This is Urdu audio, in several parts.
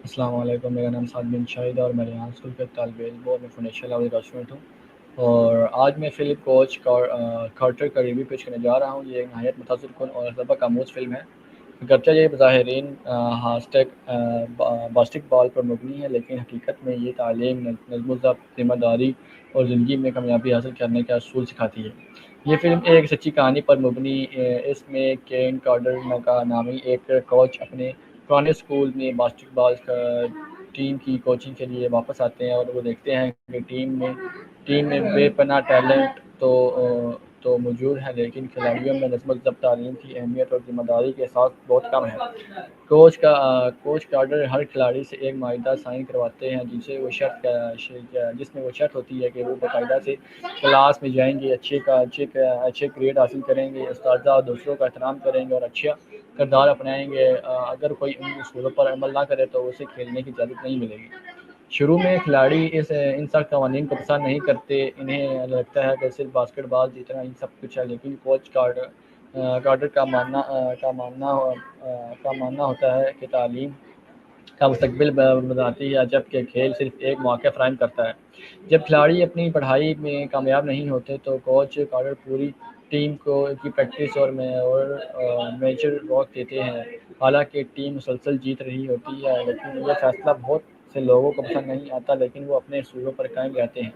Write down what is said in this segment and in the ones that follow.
السلام علیکم، میرا نام سعد بن شاہد اور میں ریحان اسکول کے طالب علم اور میں فنانشیل لاؤ ریسٹورنٹ ہوں۔ اور آج میں فلپ کوچ کارٹر کا ریویو پیش کرنے جا رہا ہوں۔ یہ ایک نہایت متاثر کن اور سبق آموز فلم ہے۔ اگرچہ یہ بظاہرین باسکٹ بال پر مبنی ہے، لیکن حقیقت میں یہ تعلیم، نظم و ضبط، ذمہ داری اور زندگی میں کامیابی حاصل کرنے کا اصول سکھاتی ہے۔ یہ فلم ایک سچی کہانی پر مبنی اس میں کین کارٹر کا نامی ایک کوچ اپنے پرانے اسکول میں باسکٹ بال ٹیم کی کوچنگ کے لیے واپس آتے ہیں، اور وہ دیکھتے ہیں کہ ٹیم میں بے پناہ ٹیلنٹ تو موجود ہے، لیکن کھلاڑیوں میں نظم و ضبط، تعلیم کی اہمیت اور ذمہ داری کے احساس بہت کم ہے۔ کوچ کارٹر ہر کھلاڑی سے ایک معاہدہ سائن کرواتے ہیں جس میں وہ شرط ہوتی ہے کہ وہ باقاعدہ سے کلاس میں جائیں گے، اچھے گریڈ حاصل کریں گے، اساتذہ اور دوسروں کا احترام کریں گے اور اچھا کردار اپنائیں گے۔ اگر کوئی ان اصولوں پر عمل نہ کرے تو اسے کھیلنے کی اجازت نہیں ملے گی۔ شروع میں کھلاڑی ان سخت قوانین کو پسند نہیں کرتے، انہیں لگتا ہے کہ صرف باسکٹ بال جیتنا ہی سب کچھ ہے، لیکن کوچ کارٹر کا ماننا ہوتا ہے کہ تعلیم کا مستقبل بناتی ہے، جبکہ کھیل صرف ایک موقع فراہم کرتا ہے۔ جب کھلاڑی اپنی پڑھائی میں کامیاب نہیں ہوتے تو کوچ کارٹر پوری ٹیم کی پریکٹس اور میچر روک دیتے ہیں۔ حالانکہ ٹیم مسلسل جیت رہی ہوتی ہے، لیکن یہ فیصلہ بہت سے لوگوں کو پسند نہیں آتا، لیکن وہ اپنے اصولوں پر قائم رہتے ہیں۔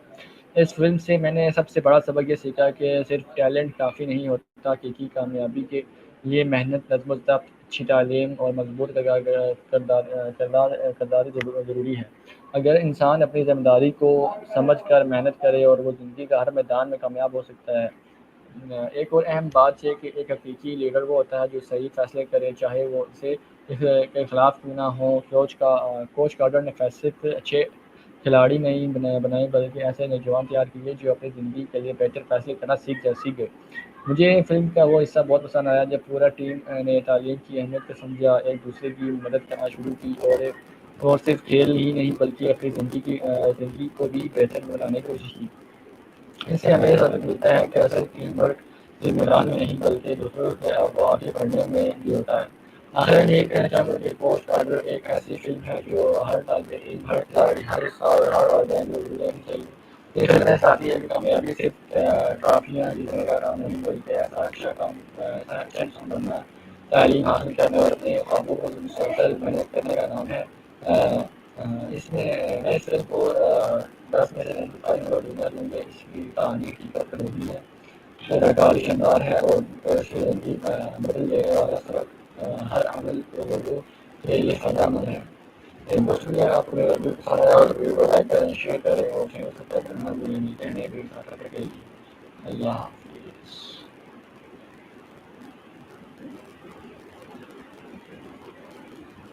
اس فلم سے میں نے سب سے بڑا سبق یہ سیکھا کہ صرف ٹیلنٹ کافی نہیں ہوتا، حقیقی کامیابی کے لیے محنت، نظم و ضبط، اچھی تعلیم اور مضبوط کرداری ضروری ہے۔ اگر انسان اپنی ذمہ داری کو سمجھ کر محنت کرے اور وہ زندگی کا ہر میدان میں کامیاب ہو سکتا ہے۔ ایک اور اہم بات ہے کہ ایک حقیقی لیڈر وہ ہوتا ہے جو صحیح فیصلے کرے، چاہے وہ اسے کے خلاف کیوں نہ ہو۔ کوچ کارٹر نے صرف اچھے کھلاڑی نہیں بنائے بلکہ ایسے نوجوان تیار کیے جو اپنی زندگی کے لیے بہتر فیصلے کرنا سیکھ گئے۔ مجھے فلم کا وہ حصہ بہت پسند آیا جب پورا ٹیم نے تعلیم کی اہمیت کو سمجھا، ایک دوسرے کی مدد کرنا شروع کی اور صرف کھیل ہی نہیں بلکہ اپنی زندگی کو بھی بہتر بنانے کی کوشش کی۔ اس سے ہمیں یہ سبق ملتا ہے کہ اصل ٹیم ورک صرف میدان میں نہیں بلکہ دوسروں سے آگے بڑھنے میں بھی ہوتا ہے۔ آخر میں یہ کہنا چاہوں گا کہ کوچ کارٹر ایک ایسی فلم ہے جو ہر طالب علم، ہر کھلاڑی، ہر استاد اور ہر والدین کو دیکھنی چاہیے۔ یہ فلم احساس ہے کہ کامیابی صرف ٹرافیاں جیتنے کا نام نہیں بلکہ ایسا اچھا انسان بننا، تعلیم حاصل کرنے اور اپنے خوابوں کو مسلسل محنت کرنے کا نام ہے۔ اس میں میں صرف کو 10 میں سے نہیں بتاؤں گا، دنیا دوں گا اس کی کہانی حقیقت پر مبنی ہے، اداکاری شاندار ہے اور زندگی بدل دے والا سبق ہر عمل لوگوں کے لیے فائدہ مند ہے۔ دوستوں اگر آپ کو میرا ویڈیو پسند آیا ہو تو ویڈیو کو لائک کریں، شیئر کریں اور چینل کو سبسکرائب کرنا بھی نہیں کہنے بھی اللہ حافظ۔